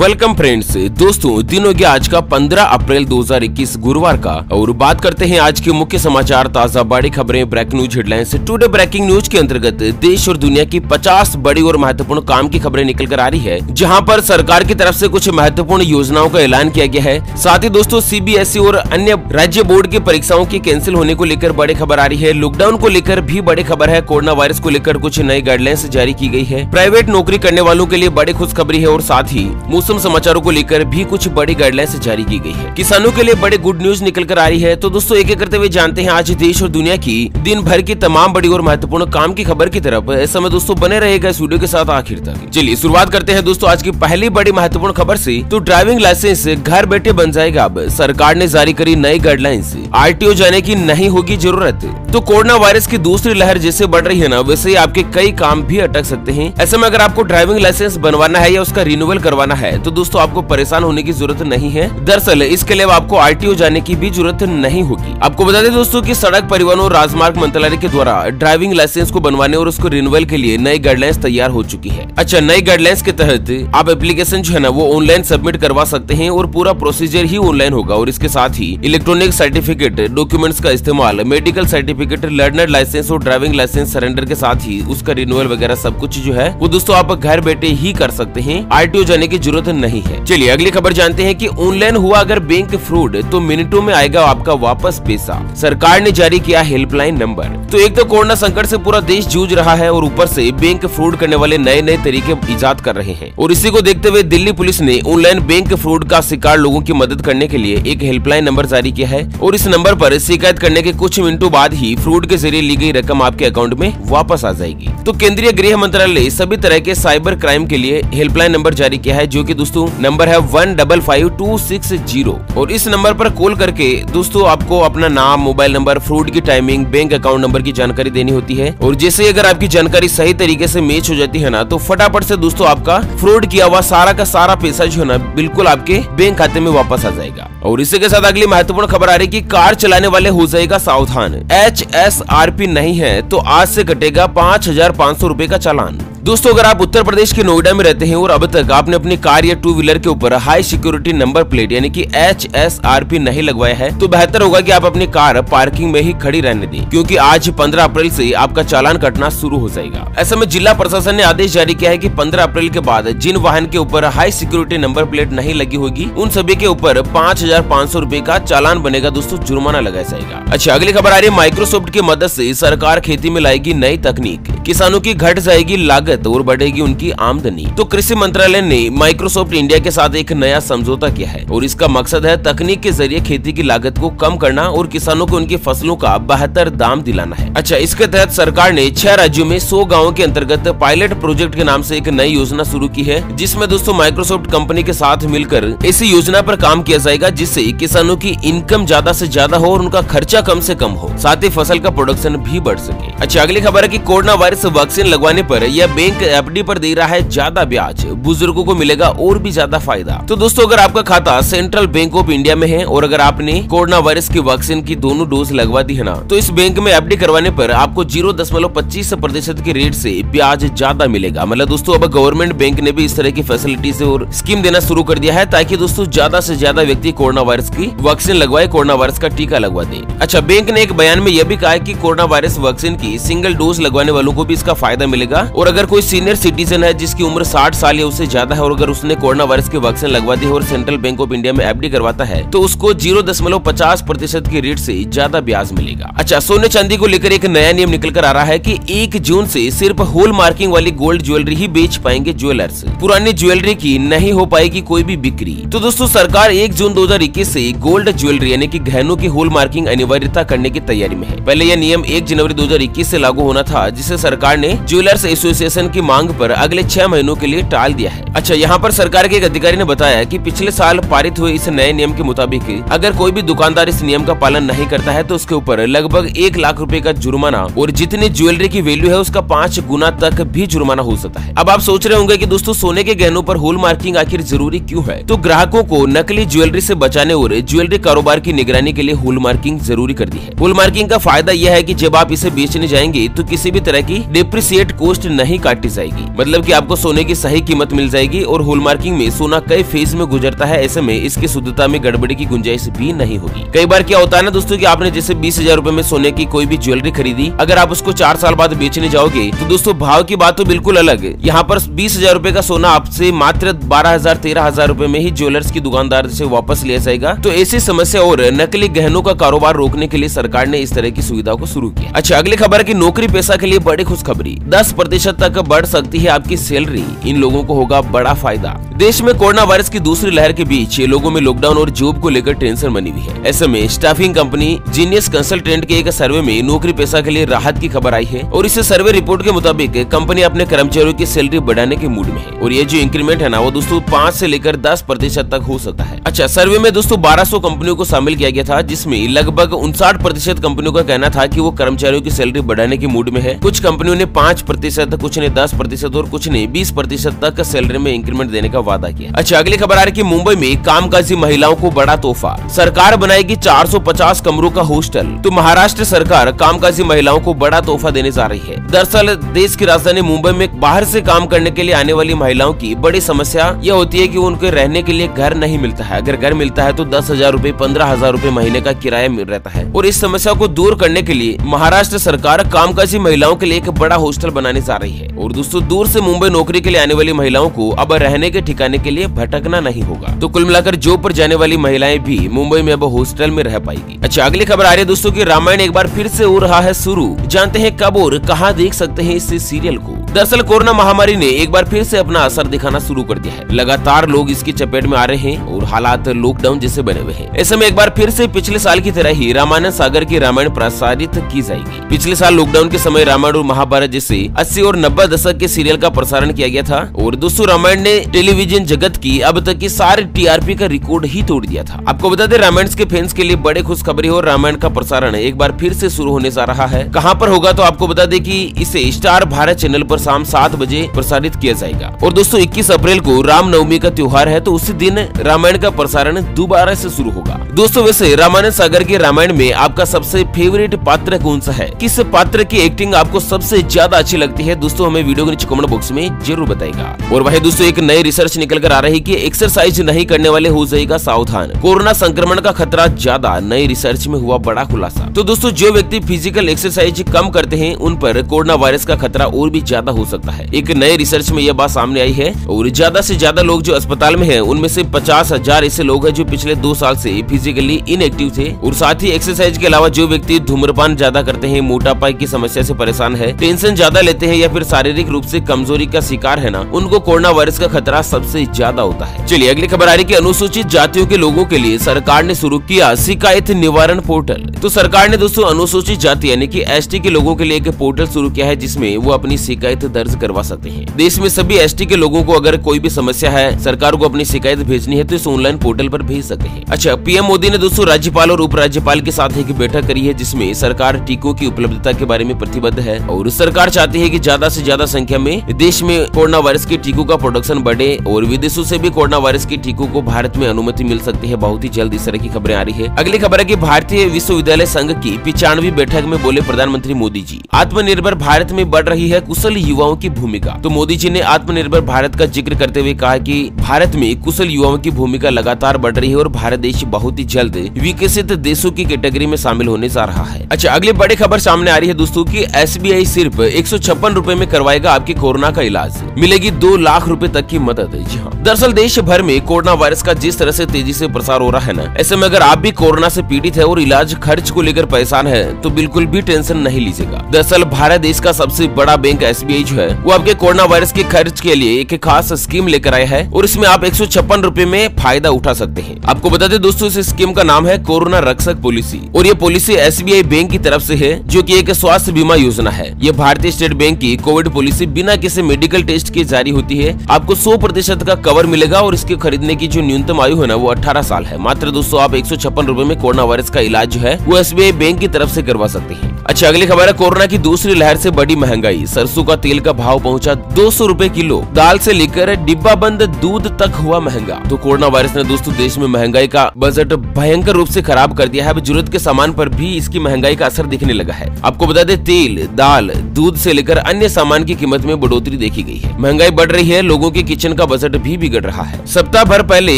Welcome friends. दोस्तों दिन हो गया आज का 15 अप्रैल 2021 गुरुवार का, और बात करते हैं आज के मुख्य समाचार, ताजा बड़ी खबरें, breaking news headlines. Today breaking news के अंतर्गत देश और दुनिया की 50 बड़ी और महत्वपूर्ण काम की खबरें निकल कर आ रही है, जहां पर सरकार की तरफ से कुछ महत्वपूर्ण योजनाओं का ऐलान किया गया है। साथ ही दोस्तों सीबीएसई और अन्य राज्य बोर्ड की परीक्षाओं की कैंसिल होने को लेकर बड़ी खबर आ रही है। लॉकडाउन को लेकर भी बड़ी खबर है। कोरोना वायरस को लेकर कुछ नई गाइडलाइंस जारी की गई है। प्राइवेट नौकरी करने वालों के लिए बड़ी खुशखबरी है, और साथ ही मौसम समाचारों को लेकर भी कुछ बड़ी गाइडलाइंस जारी की गई है। किसानों के लिए बड़े गुड न्यूज निकल कर आ रही है। तो दोस्तों एक एक करते हुए जानते हैं आज देश और दुनिया की दिन भर की तमाम बड़ी और महत्वपूर्ण काम की खबर की तरफ। ऐसे में दोस्तों बने रहेगा इस वीडियो के साथ आखिर तक। चलिए शुरुआत करते हैं दोस्तों आज की पहली बड़ी महत्वपूर्ण खबर से। तो ड्राइविंग लाइसेंस घर बैठे बन जाएगा। अब सरकार ने जारी करी नई गाइडलाइंस, आरटीओ जाने की नहीं होगी जरूरत। तो कोरोना वायरस की दूसरी लहर जैसे बढ़ रही है ना, वैसे ही आपके कई काम भी अटक सकते हैं। ऐसे में अगर आपको ड्राइविंग लाइसेंस बनवाना है या उसका रिन्यूअल करवाना है तो दोस्तों आपको परेशान होने की जरूरत नहीं है। दरअसल इसके लिए आपको आरटीओ जाने की भी जरूरत नहीं होगी। आपको बता दें दोस्तों कि सड़क परिवहन और राजमार्ग मंत्रालय के द्वारा ड्राइविंग लाइसेंस को बनवाने और उसको रिन्यूअल के लिए नई गाइडलाइंस तैयार हो चुकी है। अच्छा, नई गाइडलाइंस के तहत आप एप्लीकेशन जो है ना वो ऑनलाइन सबमिट करवा सकते हैं, और पूरा प्रोसीजर ही ऑनलाइन होगा। और इसके साथ ही इलेक्ट्रॉनिक सर्टिफिकेट डॉक्यूमेंट्स का इस्तेमाल, मेडिकल सर्टिफिकेट, लर्नर लाइसेंस और ड्राइविंग लाइसेंस सरेंडर के साथ ही उसका रिन्यूअल वगैरह सब कुछ जो है वो दोस्तों आप घर बैठे ही कर सकते हैं। आरटीओ जाने की जरूरत नहीं है। चलिए अगली खबर जानते हैं कि ऑनलाइन हुआ अगर बैंक फ्रॉड तो मिनटों में आएगा आपका वापस पैसा। सरकार ने जारी किया हेल्पलाइन नंबर। तो एक तो कोरोना संकट से पूरा देश जूझ रहा है, और ऊपर से बैंक फ्रॉड करने वाले नए नए तरीके इजाद कर रहे हैं। और इसी को देखते हुए दिल्ली पुलिस ने ऑनलाइन बैंक फ्रॉड का शिकार लोगों की मदद करने के लिए एक हेल्पलाइन नंबर जारी किया है। और इस नंबर पर शिकायत करने के कुछ मिनटों बाद ही फ्रॉड के जरिए ली गई रकम आपके अकाउंट में वापस आ जाएगी। तो केंद्रीय गृह मंत्रालय सभी तरह के साइबर क्राइम के लिए हेल्पलाइन नंबर जारी किया है, जो कि दोस्तों नंबर है 155260। और इस नंबर पर कॉल करके दोस्तों आपको अपना नाम, मोबाइल नंबर, फ्रॉड की टाइमिंग, बैंक अकाउंट नंबर की जानकारी देनी होती है। और जैसे अगर आपकी जानकारी सही तरीके से मैच हो जाती है ना, तो फटाफट से दोस्तों आपका फ्रॉड किया हुआ सारा का सारा पैसा जो है ना बिल्कुल आपके बैंक खाते में वापस आ जाएगा। और इसी के साथ अगली महत्वपूर्ण खबर आ रही है कि कार चलाने वाले हो जाएगा सावधान। HSRP नहीं है तो आज से कटेगा 5500 रुपए का चालान। दोस्तों अगर आप उत्तर प्रदेश के नोएडा में रहते हैं और अब तक आपने अपनी कार या टू व्हीलर के ऊपर हाई सिक्योरिटी नंबर प्लेट यानी कि HSRP नहीं लगवाया है, तो बेहतर होगा कि आप अपनी कार पार्किंग में ही खड़ी रहने दें, क्योंकि आज 15 अप्रैल से आपका चालान कटना शुरू हो जाएगा। ऐसे में जिला प्रशासन ने आदेश जारी किया है कि 15 अप्रैल के बाद जिन वाहन के ऊपर हाई सिक्योरिटी नंबर प्लेट नहीं लगी होगी उन सभी के ऊपर 5500 रुपए का चालान बनेगा दोस्तों, जुर्माना लगाया जाएगा। अच्छा, अगली खबर आ रही है माइक्रोसॉफ्ट की मदद से सरकार खेती में लाएगी नई तकनीक, किसानों की घट जाएगी लागत और बढ़ेगी उनकी आमदनी। तो कृषि मंत्रालय ने माइक्रोसॉफ्ट इंडिया के साथ एक नया समझौता किया है, और इसका मकसद है तकनीक के जरिए खेती की लागत को कम करना और किसानों को उनकी फसलों का बेहतर दाम दिलाना है। अच्छा, इसके तहत सरकार ने 6 राज्यों में 100 गाँवों के अंतर्गत पायलट प्रोजेक्ट के नाम से एक नई योजना शुरू की है, जिसमें दोस्तों माइक्रोसॉफ्ट कंपनी के साथ मिलकर ऐसी योजना पर काम किया जाएगा जिससे किसानों की इनकम ज्यादा से ज्यादा हो और उनका खर्चा कम से कम हो, साथ ही फसल का प्रोडक्शन भी बढ़ सके। अच्छा, अगली खबर है कि कोरोना वायरस वैक्सीन लगवाने पर यह बैंक एफडी पर दे रहा है ज्यादा ब्याज, बुजुर्गों को मिलेगा और भी ज्यादा फायदा। तो दोस्तों अगर आपका खाता सेंट्रल बैंक ऑफ इंडिया में है और अगर आपने कोरोना वायरस की वैक्सीन की दोनों डोज लगवा दी है ना, तो इस बैंक में एफडी करवाने पर आपको 0.25% के रेट से ब्याज ज्यादा मिलेगा। मतलब दोस्तों अब गवर्नमेंट बैंक ने भी इस तरह की फैसिलिटीज और स्कीम देना शुरू कर दिया है, ताकि दोस्तों ज्यादा से ज्यादा व्यक्ति कोरोना वायरस की वैक्सीन लगवाए, कोरोना वायरस का टीका लगवा दे। अच्छा, बैंक ने एक बयान में यह भी कहा है कि कोरोना वायरस वैक्सीन की सिंगल डोज लगवाने वालों को भी इसका फायदा मिलेगा। और अगर कोई सीनियर सिटीजन है जिसकी उम्र 60 साल या उससे ज्यादा है और अगर उसने कोरोना वायरस की वैक्सीन लगवा दी है और सेंट्रल बैंक ऑफ इंडिया में एफडी करवाता है, तो उसको 0.50% के रेट से ज्यादा ब्याज मिलेगा। अच्छा, सोने चांदी को लेकर एक नया नियम निकल कर आ रहा है कि 1 जून से सिर्फ होल मार्किंग वाली गोल्ड ज्वेलरी ही बेच पाएंगे ज्वेलर्स। पुरानी ज्वेलरी की नहीं हो पाएगी कोई भी बिक्री। तो दोस्तों सरकार 1 जून 2021 से गोल्ड ज्वेलरी यानी कि गहनों की होल मार्किंग अनिवार्यता करने की तैयारी में है। पहले यह नियम 1 जनवरी 2021 से लागू होना था, जिसे सरकार ने ज्वेलर्स एसोसिएशन की मांग पर अगले 6 महीनों के लिए टाल दिया है। अच्छा, यहाँ पर सरकार के एक अधिकारी ने बताया कि पिछले साल पारित हुए इस नए नियम के मुताबिक अगर कोई भी दुकानदार इस नियम का पालन नहीं करता है तो उसके ऊपर लगभग 1 लाख रुपए का जुर्माना और जितनी ज्वेलरी की वैल्यू है उसका 5 गुना तक भी जुर्माना हो सकता है। अब आप सोच रहे होंगे कि दोस्तों सोने के गहनों पर होल मार्किंग आखिर जरूरी क्यों है? तो ग्राहकों को नकली ज्वेलरी से बचाने और ज्वेलरी कारोबार की निगरानी के लिए होल मार्किंग जरूरी कर दी है। होल मार्किंग का फायदा यह है कि जब आप इसे बेचने जाएंगे तो किसी भी तरह की डिप्रिसिएट कॉस्ट नहीं काटी जाएगी, मतलब कि आपको सोने की सही कीमत मिल जाएगी। और हॉलमार्किंग में सोना कई फेज में गुजरता है, ऐसे में इसकी शुद्धता में गड़बड़ी की गुंजाइश भी नहीं होगी। कई बार क्या होता है ना दोस्तों कि आपने जैसे 20,000 रूपए में सोने की कोई भी ज्वेलरी खरीदी, अगर आप उसको 4 साल बाद बेचने जाओगे तो दोस्तों भाव की बात तो बिल्कुल अलग है। यहाँ पर 20,000 रूपए का सोना आपसे मात्र 12,000 13,000 रूपए में ही ज्वेलर्स की दुकानदार से वापस लिया जाएगा। तो ऐसी समस्या और नकली गहनों का कारोबार रोकने के लिए सरकार ने इस तरह की सुविधा को शुरू किया। अच्छा, अगली खबर की नौकरी पेशा के लिए बड़ी खुशखबरी, 10% तक बढ़ सकती है आपकी सैलरी, इन लोगों को होगा बड़ा फायदा। देश में कोरोना वायरस की दूसरी लहर के बीच लोगों में लॉकडाउन और जॉब को लेकर टेंशन बनी हुई है। ऐसे में स्टाफिंग कंपनी जीनियस कंसल्टेंट के एक सर्वे में नौकरी पेशा के लिए राहत की खबर आई है। और इस सर्वे रिपोर्ट के मुताबिक कंपनी अपने कर्मचारियों की सैलरी बढ़ाने के मूड में है। और ये जो इंक्रीमेंट है ना वो दोस्तों 5 से लेकर 10% तक हो सकता है। अच्छा, सर्वे में दोस्तों 1200 कंपनियों को शामिल किया गया था, जिसमें लगभग 59% कंपनियों का कहना था कि वो कर्मचारियों की सैलरी बढ़ाने के मूड में है। कुछ कंपनियों ने 5%, कुछ ने 10% और कुछ ने 20% तक सैलरी में इंक्रीमेंट देने का वादा किया। अच्छा, अगली खबर आ रही है मुंबई में कामकाजी महिलाओं को बड़ा तोहफा, सरकार बनाएगी 450 कमरों का हॉस्टल। तो महाराष्ट्र सरकार कामकाजी महिलाओं को बड़ा तोहफा देने जा रही है। दरअसल देश की राजधानी मुंबई में बाहर से काम करने के लिए आने वाली महिलाओं की बड़ी समस्या यह होती है कि उनको रहने के लिए घर नहीं मिलता है। अगर घर मिलता है तो 10,000 रूपए 15,000 रूपए महीने का किराया मिल रहता है। और इस समस्या को दूर करने के लिए महाराष्ट्र सरकार कामकाजी महिलाओं के लिए एक बड़ा हॉस्टल बनाने जा रही है। और दोस्तों दूर से मुंबई नौकरी के लिए आने वाली महिलाओं को अब रहने के ठिकाने के लिए भटकना नहीं होगा। तो कुल मिलाकर जॉब पर जाने वाली महिलाएं भी मुंबई में अब हॉस्टल में रह पाएगी। अच्छा, अगली खबर आ रही है दोस्तों की रामायण एक बार फिर से हो रहा है शुरू, जानते हैं कब और कहां देख सकते हैं इस सीरियल को। दरअसल कोरोना महामारी ने एक बार फिर से अपना असर दिखाना शुरू कर दिया है। लगातार लोग इसकी चपेट में आ रहे हैं और हालात लॉकडाउन जैसे बने हुए हैं। ऐसे में एक बार फिर से पिछले साल की तरह ही रामायण सागर की रामायण प्रसारित की जाएगी। पिछले साल लॉकडाउन के समय रामायण और महाभारत जैसे 80 और 90 दशक के सीरियल का प्रसारण किया गया था। और दोस्तों रामायण ने टेलीविजन जगत की अब तक की सारी टीआरपी का रिकॉर्ड ही तोड़ दिया था। आपको बता दें रामायण के फैंस के लिए बड़े खुशखबरी हो, रामायण का प्रसारण एक बार फिर से शुरू होने जा रहा है। कहां पर होगा तो आपको बता दें कि इसे स्टार भारत चैनल पर शाम 7 बजे प्रसारित किया जाएगा। और दोस्तों 21 अप्रैल को रामनवमी का त्योहार है, तो उसी दिन रामायण का प्रसारण दोबारा से शुरू होगा। दोस्तों वैसे रामायण सागर के रामायण में आपका सबसे फेवरेट पात्र कौन सा है, किस पात्र की एक्टिंग आपको सबसे ज्यादा अच्छी लगती है, दोस्तों हमें वीडियो के नीचे कमेंट बॉक्स में जरूर बताएगा। और वही दोस्तों एक नई रिसर्च निकल कर आ रही है कि एक्सरसाइज नहीं करने वाले हो जाएगा सावधान, कोरोना संक्रमण का खतरा ज्यादा, नई रिसर्च में हुआ बड़ा खुलासा। तो दोस्तों जो व्यक्ति फिजिकल एक्सरसाइज कम करते हैं उन पर कोरोना वायरस का खतरा और भी ज्यादा हो सकता है। एक नए रिसर्च में यह बात सामने आई है। और ज्यादा से ज्यादा लोग जो अस्पताल में हैं, उनमें से 50,000 ऐसे लोग हैं जो पिछले 2 साल से फिजिकली इनएक्टिव थे। और साथ ही एक्सरसाइज के अलावा जो व्यक्ति धूम्रपान ज्यादा करते हैं, मोटापा की समस्या से परेशान है, टेंशन ज्यादा लेते हैं या फिर शारीरिक रूप से कमजोरी का शिकार है ना, उनको कोरोना वायरस का खतरा सबसे ज्यादा होता है। चलिए अगली खबर आ रही है अनुसूचित जातियों के लोगों के लिए सरकार ने शुरू किया शिकायत निवारण पोर्टल। तो सरकार ने दोस्तों अनुसूचित जाति यानी कि एसटी के लोगों के लिए एक पोर्टल शुरू किया है, जिसमें वो अपनी शिकायत दर्ज करवा सकते हैं। देश में सभी एसटी के लोगों को अगर कोई भी समस्या है, सरकार को अपनी शिकायत भेजनी है तो इस ऑनलाइन पोर्टल पर भेज सकते हैं। अच्छा, पीएम मोदी ने दोस्तों राज्यपाल और उपराज्यपाल के साथ एक बैठक करी है, जिसमें सरकार टीकों की उपलब्धता के बारे में प्रतिबद्ध है। और सरकार चाहती है कि ज्यादा से ज्यादा संख्या में देश में कोरोना वायरस के टीकों का प्रोडक्शन बढ़े और विदेशों से भी कोरोना वायरस के टीकों को भारत में अनुमति मिल सकती है। बहुत ही जल्द इस तरह की खबरें आ रही है। अगली खबर है कि भारतीय विश्वविद्यालय संघ की 95वीं बैठक में बोले प्रधानमंत्री मोदी जी, आत्मनिर्भर भारत में बढ़ रही है कुशल युवाओं की भूमिका। तो मोदी जी ने आत्मनिर्भर भारत का जिक्र करते हुए कहा कि भारत में कुशल युवाओं की भूमिका लगातार बढ़ रही है और भारत देश बहुत ही जल्द विकसित देशों की कैटेगरी में शामिल होने जा रहा है। अच्छा, अगली बड़ी खबर सामने आ रही है दोस्तों की SBI सिर्फ 156 रूपए में करवाएगा आपके कोरोना का इलाज, मिलेगी 2 लाख रूपए तक की मदद। जी हाँ, दरअसल देश भर में कोरोना वायरस का जिस तरह से तेजी से प्रसार हो रहा है ना, ऐसे में अगर आप भी कोरोना से पीड़ित है और इलाज खर्च को लेकर परेशान है तो बिल्कुल भी टेंशन नहीं लीजिएगा। दरअसल भारत देश का सबसे बड़ा बैंक SBI जो है वो आपके कोरोना वायरस के खर्च के लिए एक खास स्कीम लेकर आया है और इसमें आप 156 रूपए में फायदा उठा सकते हैं। आपको बता दें दोस्तों इस स्कीम का नाम है कोरोना रक्षक पॉलिसी और ये पॉलिसी SBI बैंक की तरफ से है, जो कि एक स्वास्थ्य बीमा योजना है। ये भारतीय स्टेट बैंक की कोविड पॉलिसी बिना किसी मेडिकल टेस्ट के जारी होती है। आपको 100% का कवर मिलेगा और इसके खरीदने की जो न्यूनतम आयु है ना वो 18 साल है। मात्र दोस्तों आप 156 रूपए में कोरोना वायरस वायरस का इलाज जो है वो SBI बैंक की तरफ से करवा सकते हैं। अच्छा, अगली खबर है कोरोना की दूसरी लहर से बड़ी महंगाई। सरसों का तेल का भाव पहुंचा 200 रुपए किलो। दाल से लेकर डिब्बा बंद दूध तक हुआ महंगा। तो कोरोना वायरस ने दोस्तों देश में महंगाई का बजट भयंकर रूप से खराब कर दिया है। अब जरूरत के सामान पर भी इसकी महंगाई का असर दिखने लगा है। आपको बता दें, तेल, दाल, दूध से लेकर अन्य सामान की कीमत में बढ़ोतरी देखी गई है। महंगाई बढ़ रही है, लोगों के किचन का बजट भी बिगड़ रहा है। सप्ताह भर पहले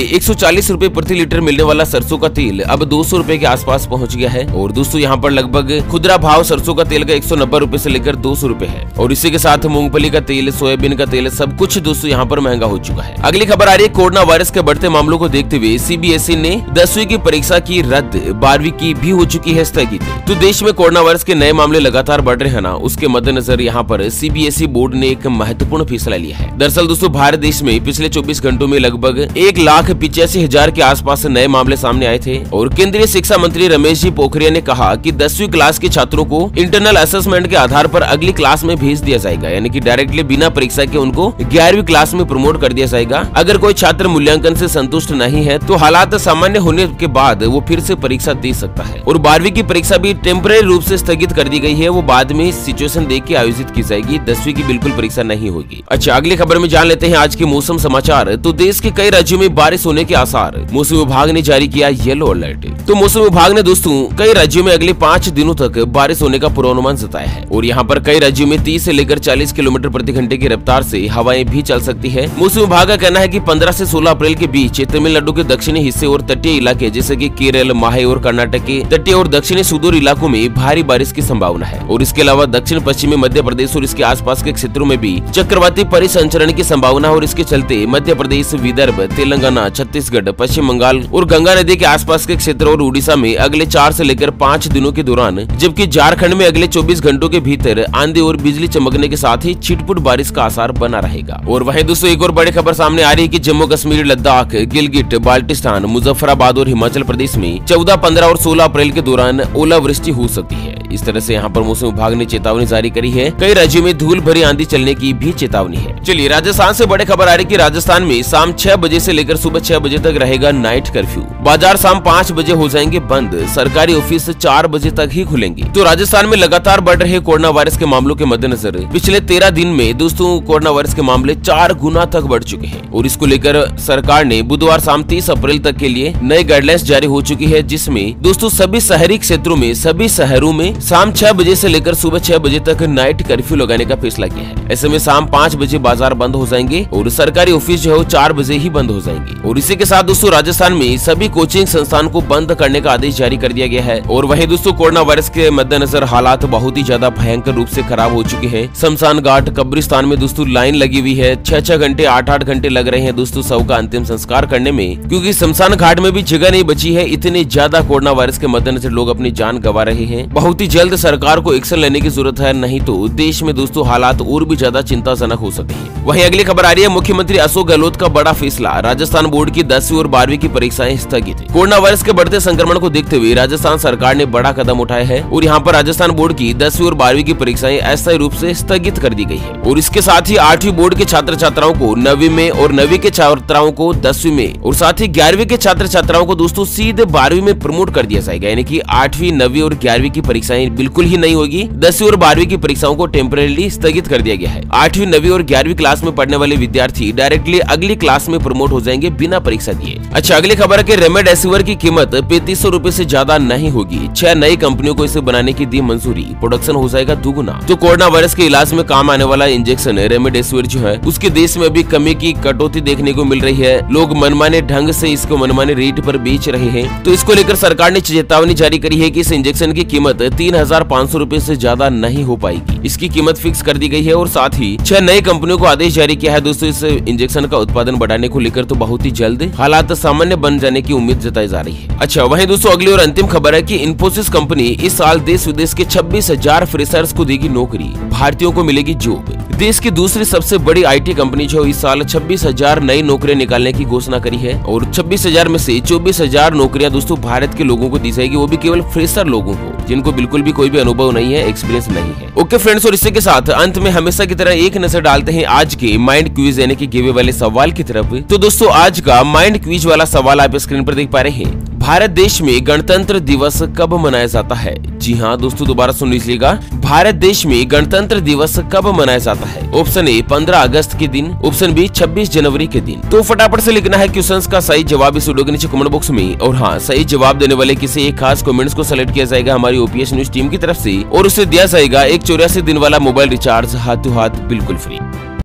140 रुपए प्रति लीटर मिलने वाला सरसों का तेल अब 200 रुपए के आसपास पहुंच गया है। और दोस्तों यहाँ पर लगभग खुदरा भाव सरसों का तेल का 190 रुपए से लेकर 200 रुपए है। और इसी के साथ मूंगफली का तेल, सोयाबीन का तेल, सब कुछ दोस्तों यहाँ पर महंगा हो चुका है। अगली खबर आ रही है कोरोना वायरस के बढ़ते मामलों को देखते हुए CBSE ने 10वीं की परीक्षा की रद्द, 12वीं की भी हो चुकी है स्थगित। तो देश में कोरोना वायरस के नए मामले लगातार बढ़ रहे हैं ना, उसके मद्देनजर यहाँ पर CBSE बोर्ड ने एक महत्वपूर्ण फैसला लिया है। दरअसल दोस्तों भारत देश में पिछले 24 घंटों में लगभग 1,85,000 के आसपास नए मामले सामने आए थे। और केंद्रीय शिक्षा मंत्री रमेश जी पोखरियाल ने कहा कि 10वीं क्लास के छात्रों को इंटरनल असेसमेंट के आधार पर अगली क्लास में भेज दिया जाएगा, यानी कि डायरेक्टली बिना परीक्षा के उनको 11वीं क्लास में प्रमोट कर दिया जाएगा। अगर कोई छात्र मूल्यांकन से संतुष्ट नहीं है तो हालात सामान्य होने के बाद वो फिर से परीक्षा दे सकता है। और 12वीं की परीक्षा भी टेम्परेरी रूप से स्थगित कर दी गई है, वो बाद में सिचुएशन देख के आयोजित की जाएगी। 10वीं की बिल्कुल परीक्षा नहीं होगी। अच्छा, अगली खबर में जान लेते हैं आज के मौसम समाचार। तो देश के कई राज्यों में बारिश होने के आसार, मौसम विभाग ने जारी किया येलो अलर्ट। तो मौसम विभाग ने दोस्तों कई राज्यों में अगले 5 दिनों तक बारिश होने का पूर्वानुमान जताया है। और यहाँ पर कई राज्यों में 30 से लेकर 40 किलोमीटर प्रति घंटे की रफ्तार से हवाएं भी चल सकती है। मौसम विभाग का कहना है कि 15 से 16 अप्रैल के बीच तमिलनाडु के दक्षिणी हिस्से और तटीय इलाके जैसे कि केरल, माहे और कर्नाटक के तटीय और दक्षिणी सुदूर इलाकों में भारी बारिश की संभावना है। और इसके अलावा दक्षिण पश्चिमी मध्य प्रदेश और इसके आसपास के क्षेत्रों में भी चक्रवाती परिसंचरण की संभावना। और इसके चलते मध्य प्रदेश, विदर्भ, तेलंगाना, छत्तीसगढ़, पश्चिम बंगाल और गंगा नदी के आसपास के क्षेत्र और उड़ीसा में अगले 4 से लेकर 5 दिनों के दौरान, जबकि झारखंड में अगले 24 घंटों के भीतर आंधी और बिजली चमकने के साथ ही छिटपुट बारिश का आसार बना रहेगा। और वहीं दोस्तों एक और बड़ी खबर सामने आ रही है कि जम्मू कश्मीर, लद्दाख, गिलगिट, बाल्टिस्तान, मुजफ्फराबाद और हिमाचल प्रदेश में 14, 15 और 16 अप्रैल के दौरान ओलावृष्टि हो सकती है। इस तरह से यहाँ पर मौसम विभाग ने चेतावनी जारी करी है। कई राज्यों में धूल भरी आंधी चलने की भी चेतावनी है। चलिए राजस्थान से बड़ी खबर आ रही है कि राजस्थान में शाम 6 बजे से लेकर सुबह 6 बजे तक रहेगा नाइट कर्फ्यू। बाजार शाम 5 बजे हो जाएंगे बंद, सरकारी ऑफिस 4 बजे तक ही खुलेंगे। तो राजस्थान में लगातार बढ़ रहे कोरोना वायरस के मामलों के मद्देनजर पिछले 13 दिन में दोस्तों कोरोना वायरस के मामले 4 गुना तक बढ़ चुके हैं। और इसको लेकर सरकार ने बुधवार शाम 30 अप्रैल तक के लिए नई गाइडलाइंस जारी हो चुकी है, जिसमें दोस्तों सभी शहरी क्षेत्रों में, सभी शहरों में शाम 6 बजे से लेकर सुबह 6 बजे तक नाइट कर्फ्यू लगाने का फैसला किया है। ऐसे में शाम 5 बजे बाजार बंद हो जाएंगे और सरकारी ऑफिस जो है 4 बजे ही बंद हो जाएंगे। और इसी के साथ दोस्तों राजस्थान में सभी कोचिंग संस्थान को बंद करने का आदेश जारी कर दिया गया है। और वहीं दोस्तों कोरोना वायरस के मद्देनजर हालात बहुत ही ज्यादा भयंकर रूप से खराब हो चुके हैं। शमशान घाट, कब्रिस्तान में दोस्तों लाइन लगी हुई है। 6-6 घंटे, 8-8 घंटे लग रहे हैं दोस्तों शव का अंतिम संस्कार करने में, क्योंकि शमशान घाट में भी जगह नहीं बची है। इतने ज्यादा कोरोना वायरस के मद्देनजर लोग अपनी जान गंवा रहे हैं। बहुत ही जल्द सरकार को एक्शन लेने की जरूरत है, नहीं तो देश में दोस्तों हालात और भी ज्यादा चिंताजनक हो सकते हैं। वहीं अगली खबर आ रही है मुख्यमंत्री अशोक गहलोत का बड़ा फैसला, राजस्थान बोर्ड की 10वीं और 12वीं की परीक्षाएं स्थगित। कोरोना वायरस के बढ़ते संक्रमण को देखते हुए राजस्थान सरकार ने बड़ा कदम उठाया है और यहाँ पर राजस्थान बोर्ड की 10वीं और 12वीं की परीक्षाएं अस्थायी रूप से स्थगित कर दी गई है। और इसके साथ ही 8वीं बोर्ड के छात्र छात्राओं को 9वीं में और 9वीं के छात्राओं को 10वीं में और साथ ही 11वीं के छात्र छात्राओं को दोस्तों सीधे 12वीं में प्रमोट कर दिया जाएगा। यानी कि 8वीं, 9वीं और 11वीं की परीक्षाएं बिल्कुल ही नहीं होगी। 10वीं और 12वीं की परीक्षाओं को टेम्परेरी स्थगित कर दिया गया है। 8वीं, 9वीं और 11वीं क्लास में पढ़ने वाले विद्यार्थी डायरेक्टली अगली क्लास में प्रमोट हो जाएंगे बिना परीक्षा दिए। अच्छा, अगली खबर है कि रेमडेसिविर की कीमत 3500 रुपए से ज्यादा नहीं होगी। 6 नई कंपनियों को इसे बनाने की दी मंजूरी, प्रोडक्शन हो जाएगा दुगुना। तो कोरोना वायरस के इलाज में काम आने वाला इंजेक्शन रेमडेसिविर जो है उसके देश में अभी कमी की कटौती देखने को मिल रही है। लोग मनमाने ढंग से इसको मनमाने रेट पर बेच रहे हैं। तो इसको लेकर सरकार ने चेतावनी जारी करी है कि इस इंजेक्शन की कीमत 3500 रुपए से ज्यादा नहीं हो पाएगी। इसकी कीमत फिक्स कर दी गई है। और साथ ही 6 नई कंपनियों को आदेश जारी किया है दोस्तों इस इंजेक्शन का उत्पादन बढ़ाने को लेकर। तो बहुत ही जल्द हालात सामान्य बन जाने की उम्मीद जताई जा रही है। अच्छा, वहीं दोस्तों अगली और अंतिम खबर है कि इन्फोसिस कंपनी इस साल देश विदेश के 26,000 फ्रेशर्स को देगी नौकरी, भारतीयों को मिलेगी जॉब। देश की दूसरी सबसे बड़ी IT कंपनी जो इस साल 26,000 नई नौकरियां निकालने की घोषणा करी है। और 26,000 में से 24,000 नौकरियां दोस्तों भारत के लोगों को दी जाएगी, वो भी केवल फ्रेशर लोगों को, जिनको बिल्कुल भी कोई भी अनुभव नहीं है, एक्सपीरियंस नहीं है। ओके फ्रेंड्स, और इसी के साथ अंत में हमेशा की तरह एक नजर डालते हैं आज के माइंड क्विज यानी कि गिवे वाले सवाल की तरफ। तो दोस्तों आज का माइंड क्विज वाला सवाल आप स्क्रीन पर देख पा रहे हैं। भारत देश में गणतंत्र दिवस कब मनाया जाता है? जी हाँ दोस्तों, दोबारा सुन लीजिएगा, भारत देश में गणतंत्र दिवस कब मनाया जाता है? ऑप्शन ए 15 अगस्त के दिन, ऑप्शन बी 26 जनवरी के दिन। तो फटाफट से लिखना है क्वेश्चंस का सही जवाब इस वीडियो के नीचे कमेंट बॉक्स में। और हाँ, सही जवाब देने वाले किसी एक खास कमेंट्स को सेलेक्ट किया जाएगा हमारी ओपीएस न्यूज टीम की तरफ से, और उसे दिया जाएगा एक 84 दिन वाला मोबाइल रिचार्ज हाथों हाथ बिल्कुल फ्री।